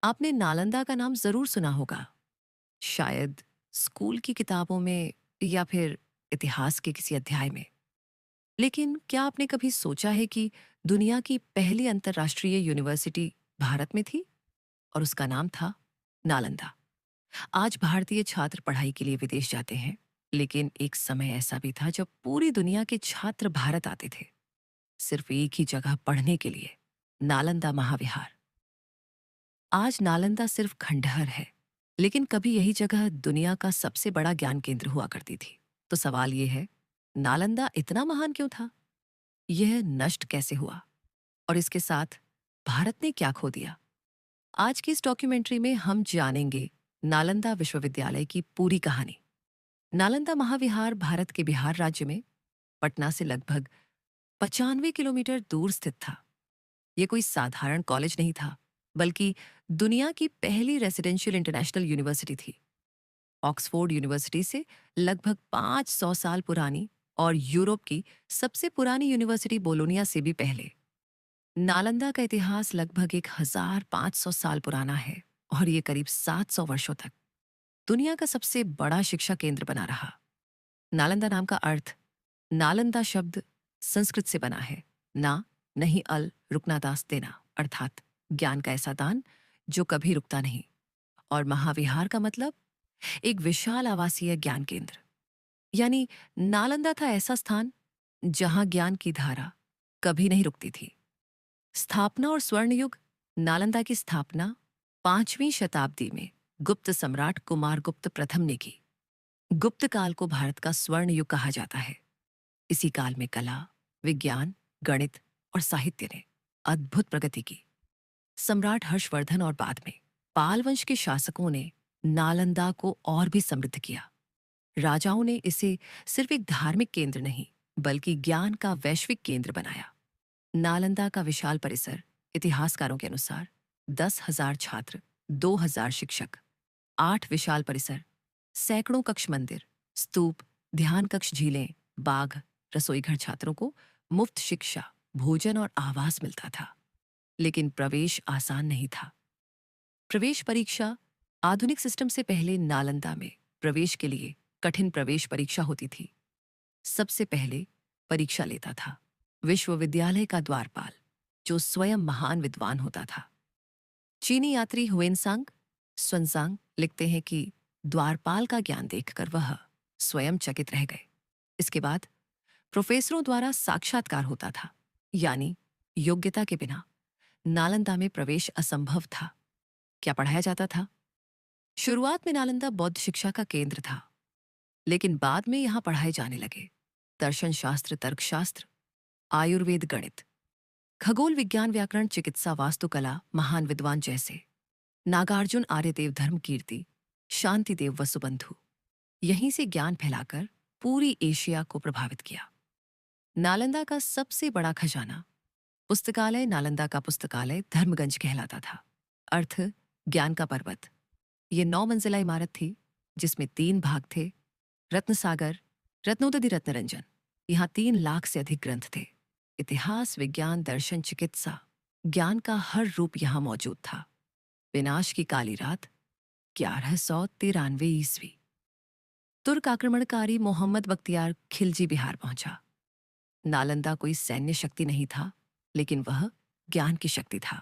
आपने नालंदा का नाम जरूर सुना होगा, शायद स्कूल की किताबों में या फिर इतिहास के किसी अध्याय में। लेकिन क्या आपने कभी सोचा है कि दुनिया की पहली अंतर्राष्ट्रीय यूनिवर्सिटी भारत में थी और उसका नाम था नालंदा। आज भारतीय छात्र पढ़ाई के लिए विदेश जाते हैं, लेकिन एक समय ऐसा भी था जब पूरी दुनिया के छात्र भारत आते थे, सिर्फ एक ही जगह पढ़ने के लिए, नालंदा महाविहार। आज नालंदा सिर्फ खंडहर है, लेकिन कभी यही जगह दुनिया का सबसे बड़ा ज्ञान केंद्र हुआ करती थी। तो सवाल यह है, नालंदा इतना महान क्यों था? यह नष्ट कैसे हुआ? और इसके साथ भारत ने क्या खो दिया? आज की इस डॉक्यूमेंट्री में हम जानेंगे नालंदा विश्वविद्यालय की पूरी कहानी। नालंदा महाविहार भारत के बिहार राज्य में पटना से लगभग 95 किलोमीटर दूर स्थित था। यह कोई साधारण कॉलेज नहीं था, बल्कि दुनिया की पहली रेसिडेंशियल इंटरनेशनल यूनिवर्सिटी थी। ऑक्सफोर्ड यूनिवर्सिटी से लगभग 500 साल पुरानी और यूरोप की सबसे पुरानी यूनिवर्सिटी बोलोनिया से भी पहले। नालंदा का इतिहास लगभग 1500 साल पुराना है और ये करीब 700 वर्षों तक दुनिया का सबसे बड़ा शिक्षा केंद्र बना रहा। नालंदा नाम का अर्थ, नालंदा शब्द संस्कृत से बना है, ना नहीं अल रुकना दास देना, अर्थात ज्ञान का ऐसा दान जो कभी रुकता नहीं। और महाविहार का मतलब एक विशाल आवासीय ज्ञान केंद्र। यानी नालंदा था ऐसा स्थान जहां ज्ञान की धारा कभी नहीं रुकती थी। स्थापना और स्वर्ण युग। नालंदा की स्थापना 5वीं शताब्दी में गुप्त सम्राट कुमारगुप्त प्रथम ने की। गुप्त काल को भारत का स्वर्ण युग कहा जाता है। इसी काल में कला, विज्ञान, गणित और साहित्य ने अद्भुत प्रगति की। सम्राट हर्षवर्धन और बाद में पाल वंश के शासकों ने नालंदा को और भी समृद्ध किया। राजाओं ने इसे सिर्फ एक धार्मिक केंद्र नहीं, बल्कि ज्ञान का वैश्विक केंद्र बनाया। नालंदा का विशाल परिसर, इतिहासकारों के अनुसार 10,000 छात्र, 2,000 शिक्षक, 8 विशाल परिसर, सैकड़ों कक्ष, मंदिर, स्तूप, ध्यान कक्ष, झीलें, बाग, रसोईघर, छात्रों को मुफ्त शिक्षा, भोजन और आवास मिलता था। लेकिन प्रवेश आसान नहीं था। प्रवेश परीक्षा। आधुनिक सिस्टम से पहले नालंदा में प्रवेश के लिए कठिन प्रवेश परीक्षा होती थी। सबसे पहले परीक्षा लेता था विश्वविद्यालय का द्वारपाल, जो स्वयं महान विद्वान होता था। चीनी यात्री हुएनसांग सुनसांग लिखते हैं कि द्वारपाल का ज्ञान देखकर वह स्वयं चकित रह गए। इसके बाद प्रोफेसरों द्वारा साक्षात्कार होता था, यानी योग्यता के बिना नालंदा में प्रवेश असंभव था। क्या पढ़ाया जाता था? शुरुआत में नालंदा बौद्ध शिक्षा का केंद्र था, लेकिन बाद में यहां पढ़ाए जाने लगे दर्शन शास्त्र, तर्कशास्त्र, आयुर्वेद, गणित, खगोल विज्ञान, व्याकरण, चिकित्सा, वास्तुकला, महान विद्वान जैसे नागार्जुन, आर्यदेव, धर्मकीर्ति, शांतिदेव, वसुबंधु। यहीं से ज्ञान फैलाकर पूरी एशिया को प्रभावित किया। नालंदा का सबसे बड़ा खजाना पुस्तकालय। नालंदा का पुस्तकालय धर्मगंज कहलाता था, अर्थ ज्ञान का पर्वत। ये 9 मंजिला इमारत थी, जिसमें 3 भाग थे। रत्नसागर, रत्नोदधि, रत्नरंजन। यहाँ 3 लाख से अधिक ग्रंथ थे। इतिहास, विज्ञान, दर्शन, चिकित्सा, ज्ञान का हर रूप यहाँ मौजूद था। विनाश की काली रात 1193 ईस्वी। तुर्क आक्रमणकारी मोहम्मद बख्तियार खिलजी बिहार पहुंचा। नालंदा कोई सैन्य शक्ति नहीं था, लेकिन वह ज्ञान की शक्ति था।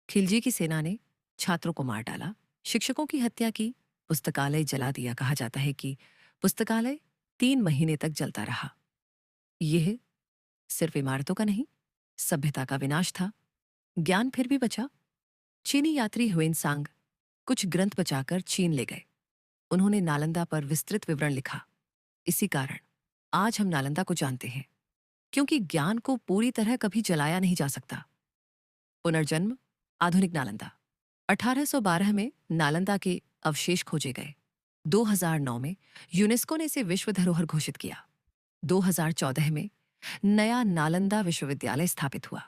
खिलजी की सेना ने छात्रों को मार डाला, शिक्षकों की हत्या की, पुस्तकालय जला दिया। कहा जाता है कि पुस्तकालय 3 महीने तक जलता रहा। यह सिर्फ इमारतों का नहीं, सभ्यता का विनाश था। ज्ञान फिर भी बचा। चीनी यात्री हुएनसांग कुछ ग्रंथ बचाकर चीन ले गए। उन्होंने नालंदा पर विस्तृत विवरण लिखा। इसी कारण आज हम नालंदा को जानते हैं, क्योंकि ज्ञान को पूरी तरह कभी जलाया नहीं जा सकता। पुनर्जन्म। आधुनिक नालंदा। 1812 में नालंदा के अवशेष खोजे गए। 2009 में यूनेस्को ने इसे विश्व धरोहर घोषित किया। 2014 में नया नालंदा विश्वविद्यालय स्थापित हुआ।